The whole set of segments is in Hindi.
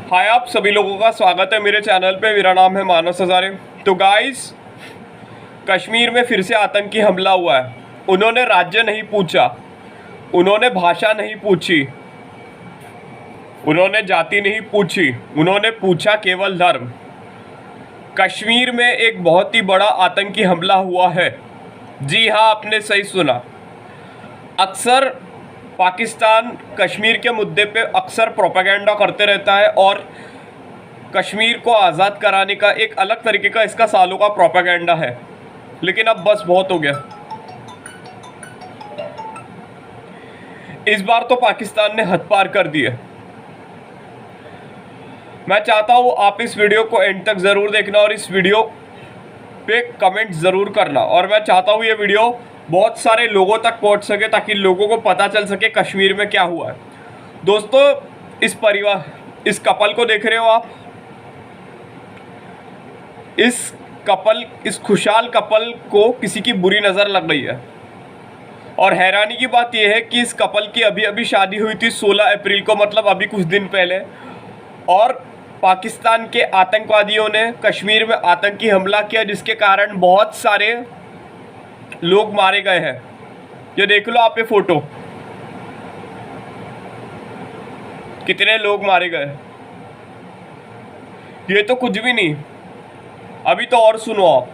हाय, आप सभी लोगों का स्वागत है मेरे चैनल पे। मेरा नाम है मानस हजारे। तो गाइस, कश्मीर में फिर से आतंकी हमला हुआ है। उन्होंने राज्य नहीं पूछा, उन्होंने भाषा नहीं पूछी, उन्होंने जाति नहीं पूछी, उन्होंने पूछा केवल धर्म। कश्मीर में एक बहुत ही बड़ा आतंकी हमला हुआ है। जी हाँ, आपने सही सुना। अक्सर पाकिस्तान कश्मीर के मुद्दे पे अक्सर प्रोपेगेंडा करते रहता है और कश्मीर को आज़ाद कराने का एक अलग तरीके का इसका सालों का प्रोपेगेंडा है। लेकिन अब बस बहुत हो गया। इस बार तो पाकिस्तान ने हद पार कर दी है। मैं चाहता हूँ आप इस वीडियो को एंड तक ज़रूर देखना और इस वीडियो पे कमेंट ज़रूर करना। और मैं चाहता हूँ ये वीडियो बहुत सारे लोगों तक पहुँच सके ताकि लोगों को पता चल सके कश्मीर में क्या हुआ है। दोस्तों, इस कपल को देख रहे हो आप। इस खुशहाल कपल को किसी की बुरी नज़र लग गई है। और हैरानी की बात यह है कि इस कपल की अभी अभी शादी हुई थी 16 अप्रैल को, मतलब अभी कुछ दिन पहले। और पाकिस्तान के आतंकवादियों ने कश्मीर में आतंकी हमला किया, जिसके कारण बहुत सारे लोग मारे गए हैं। ये देख लो आप, ये फोटो, कितने लोग मारे गए। ये तो कुछ भी नहीं। अभी तो और सुनो आप,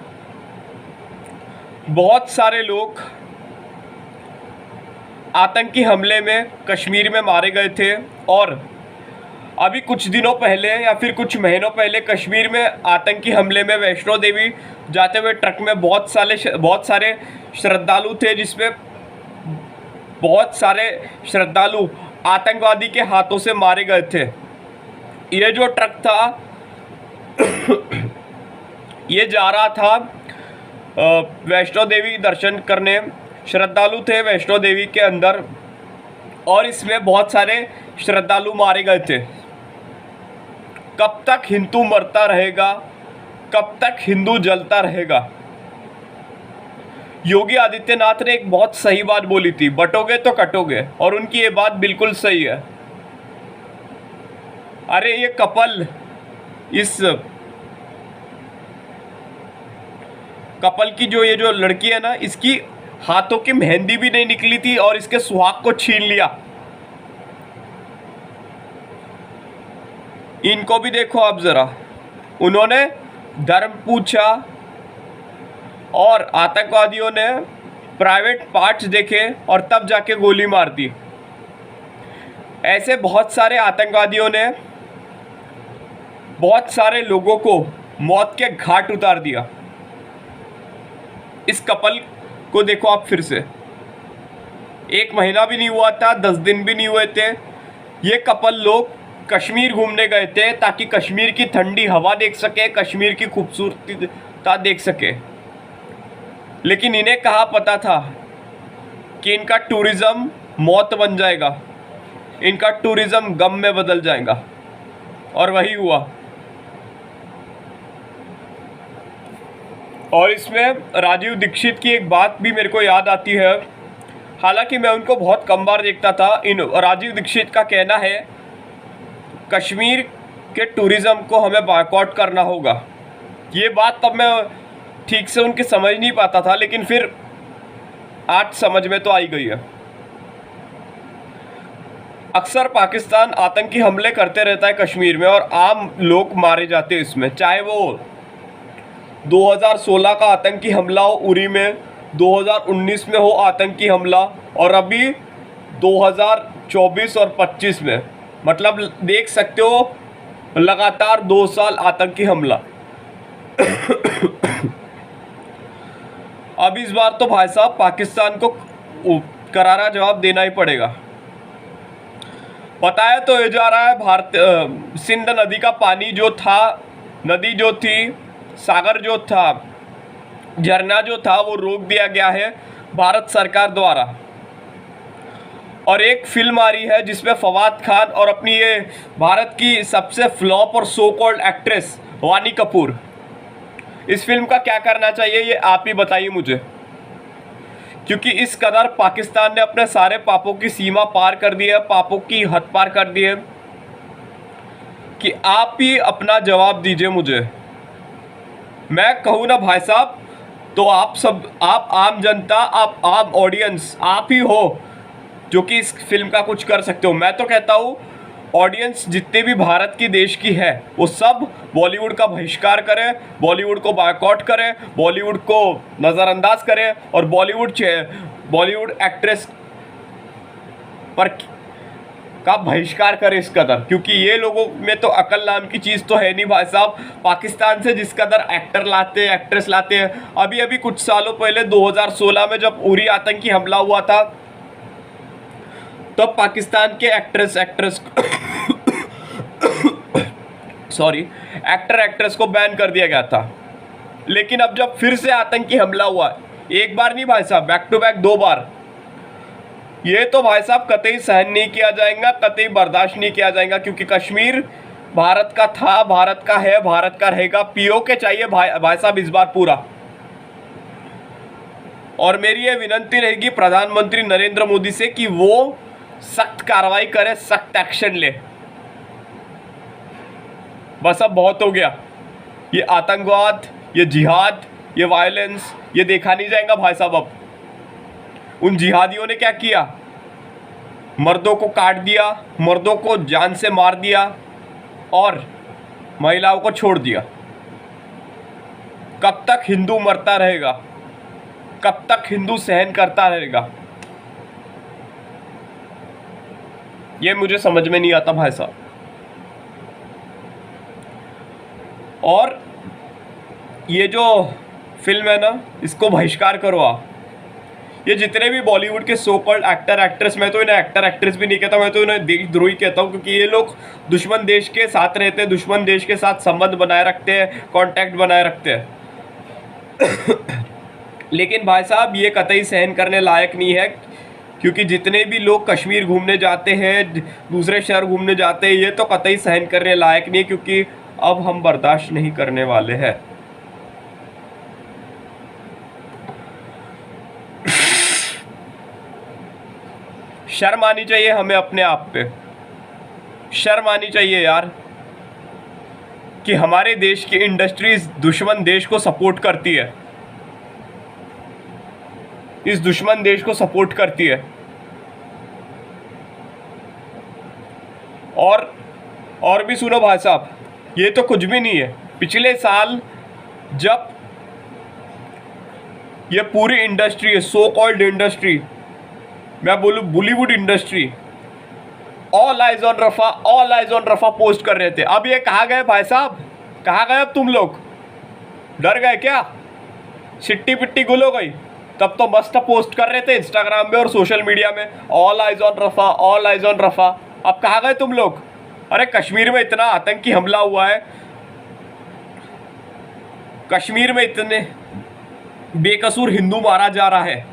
बहुत सारे लोग आतंकी हमले में कश्मीर में मारे गए थे। और अभी कुछ दिनों पहले या फिर कुछ महीनों पहले कश्मीर में आतंकी हमले में वैष्णो देवी जाते हुए ट्रक में बहुत सारे श्रद्धालु थे, जिसमें बहुत सारे श्रद्धालु आतंकवादी के हाथों से मारे गए थे। ये जो ट्रक था ये जा रहा था वैष्णो देवी दर्शन करने। श्रद्धालु थे वैष्णो देवी के अंदर और इसमें बहुत सारे श्रद्धालु मारे गए थे। कब तक हिंदू मरता रहेगा, कब तक हिंदू जलता रहेगा। योगी आदित्यनाथ ने एक बहुत सही बात बोली थी, बटोगे तो कटोगे, और उनकी ये बात बिल्कुल सही है। अरे ये कपल, इस कपल की ये जो लड़की है ना, इसकी हाथों की मेहंदी भी नहीं निकली थी और इसके सुहाग को छीन लिया। इनको भी देखो आप जरा, उन्होंने धर्म पूछा और आतंकवादियों ने प्राइवेट पार्ट्स देखे और तब जाके गोली मार दी। ऐसे बहुत सारे आतंकवादियों ने बहुत सारे लोगों को मौत के घाट उतार दिया। इस कपल को देखो आप फिर से, 1 महीना भी नहीं हुआ था, 10 दिन भी नहीं हुए थे। ये कपल लोग कश्मीर घूमने गए थे ताकि कश्मीर की ठंडी हवा देख सके, कश्मीर की खूबसूरती देख सके। लेकिन इन्हें कहाँ पता था कि इनका टूरिज़्म मौत बन जाएगा, इनका टूरिज़्म गम में बदल जाएगा। और वही हुआ। और इसमें राजीव दीक्षित की एक बात भी मेरे को याद आती है। हालांकि मैं उनको बहुत कम बार देखता था। राजीव दीक्षित का कहना है कश्मीर के टूरिज़्म को हमें बॉयकॉट करना होगा। ये बात तब मैं ठीक से उनकी समझ नहीं पाता था, लेकिन फिर आज समझ में तो आई गई है। अक्सर पाकिस्तान आतंकी हमले करते रहता है कश्मीर में और आम लोग मारे जाते हैं इसमें। चाहे वो 2016 का आतंकी हमला हो उरी में, 2019 में हो आतंकी हमला, और अभी 2024 और 25 में, मतलब देख सकते हो लगातार 2 साल आतंकी हमला। अब इस बार तो भाई साहब पाकिस्तान को करारा जवाब देना ही पड़ेगा। पता है तो ये जा रहा है सिंध नदी का पानी जो था, नदी जो थी, सागर जो था, झरना जो था, वो रोक दिया गया है भारत सरकार द्वारा। और एक फिल्म आ रही है जिसमें फवाद खान और अपनी ये भारत की सबसे फ्लॉप और सो कॉल्ड एक्ट्रेस वानी कपूर, इस फिल्म का क्या करना चाहिए ये आप ही बताइए मुझे। क्योंकि इस कदर पाकिस्तान ने अपने सारे पापों की सीमा पार कर दी है, पापों की हद पार कर दी है कि आप ही अपना जवाब दीजिए मुझे। मैं कहूँ ना भाई साहब, तो आप सब, आप आम जनता, आप आम ऑडियंस, आप ही हो जो कि इस फिल्म का कुछ कर सकते हो। मैं तो कहता हूँ ऑडियंस जितने भी भारत की देश की है वो सब बॉलीवुड का बहिष्कार करें, बॉलीवुड को बायकॉट करें, बॉलीवुड को नज़रअंदाज करें और बॉलीवुड एक्ट्रेस पर का बहिष्कार करे इस कदर, क्योंकि ये लोगों में तो अकल नाम की चीज़ तो है नहीं भाई साहब। पाकिस्तान से जिस कदर एक्टर लाते हैं, एक्ट्रेस लाते हैं। अभी कुछ सालों पहले 2016 में जब उरी आतंकी हमला हुआ था तो पाकिस्तान के एक्ट्रेस सॉरी, एक्ट्रेस को बैन कर दिया गया था। लेकिन अब जब फिर से आतंकी हमला हुआ, एक बार नहीं भाई साहब, बैक टू बैक 2 बार, ये तो भाई साहब कतई सहन नहीं किया जाएगा, कतई बर्दाश्त नहीं किया जाएगा, क्योंकि कश्मीर भारत का था, भारत का है, भारत का रहेगा। पीओके चाहिए भाई साहब इस बार पूरा। और मेरी ये विनती रहेगी प्रधानमंत्री नरेंद्र मोदी से कि वो सख्त कार्रवाई करे, सख्त एक्शन ले। बस अब बहुत हो गया, ये आतंकवाद, ये जिहाद, ये वायलेंस, ये देखा नहीं जाएगा भाई साहब। अब उन जिहादियों ने क्या किया, मर्दों को काट दिया, मर्दों को जान से मार दिया और महिलाओं को छोड़ दिया। कब तक हिंदू मरता रहेगा, कब तक हिंदू सहन करता रहेगा, ये मुझे समझ में नहीं आता भाई साहब। और ये जो फिल्म है ना, इसको बहिष्कार करो आप। ये जितने भी बॉलीवुड के सो कॉल्ड एक्टर एक्ट्रेस, मैं तो इन्हें एक्टर एक्ट्रेस भी नहीं कहता, मैं तो इन्हें देशद्रोही कहता हूँ, क्योंकि ये लोग दुश्मन देश के साथ रहते हैं, दुश्मन देश के साथ संबंध बनाए रखते हैं, कांटेक्ट बनाए रखते हैं। लेकिन भाई साहब ये कतई सहन करने लायक नहीं है, क्योंकि जितने भी लोग कश्मीर घूमने जाते हैं, दूसरे शहर घूमने जाते हैं, ये तो कतई सहन करने लायक नहीं है, क्योंकि अब हम बर्दाश्त नहीं करने वाले हैं। शर्म आनी चाहिए हमें अपने आप पे, शर्म आनी चाहिए यार, कि हमारे देश की इंडस्ट्रीज दुश्मन देश को सपोर्ट करती है, इस दुश्मन देश को सपोर्ट करती है। और भी सुनो भाई साहब, ये तो कुछ भी नहीं है। पिछले साल जब ये पूरी इंडस्ट्री है, सो कॉल्ड इंडस्ट्री, मैं बोलूँ Bollywood industry, all eyes on Rafah post कर रहे थे। अब ये कहाँ गए भाई साहब, कहाँ गए अब तुम लोग? डर गए क्या? सिट्टी पिट्टी गुल हो गई? तब तो मस्त पोस्ट कर रहे थे इंस्टाग्राम में और सोशल मीडिया में, ऑल आइज ऑन रफा। अब कहाँ गए तुम लोग? अरे कश्मीर में इतना आतंकी हमला हुआ है, कश्मीर में इतने बेकसूर हिंदू मारा जा रहा है,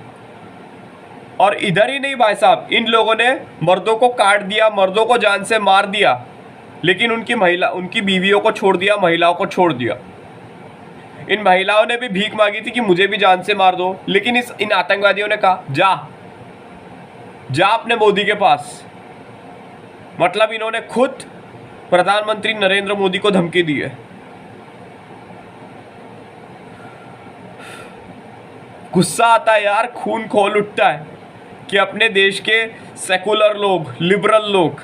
और इधर ही नहीं भाई साहब, इन लोगों ने मर्दों को काट दिया, मर्दों को जान से मार दिया, लेकिन उनकी बीवियों को छोड़ दिया, महिलाओं को छोड़ दिया। इन महिलाओं ने भी भीख मांगी थी कि मुझे भी जान से मार दो, लेकिन इन आतंकवादियों ने कहा जा अपने मोदी के पास। मतलब इन्होंने खुद प्रधानमंत्री नरेंद्र मोदी को धमकी दी है। गुस्सा आता है यार, खून खोल उठता है कि अपने देश के सेकुलर लोग, लिबरल लोग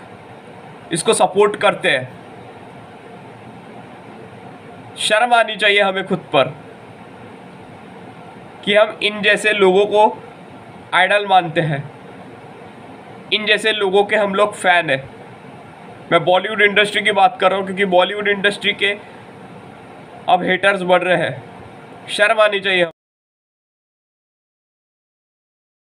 इसको सपोर्ट करते हैं। शर्म आनी चाहिए हमें खुद पर कि हम इन जैसे लोगों को आइडल मानते हैं, इन जैसे लोगों के हम लोग फैन हैं। मैं बॉलीवुड इंडस्ट्री की बात कर रहा हूँ, क्योंकि बॉलीवुड इंडस्ट्री के अब हेटर्स बढ़ रहे हैं। शर्म आनी चाहिए।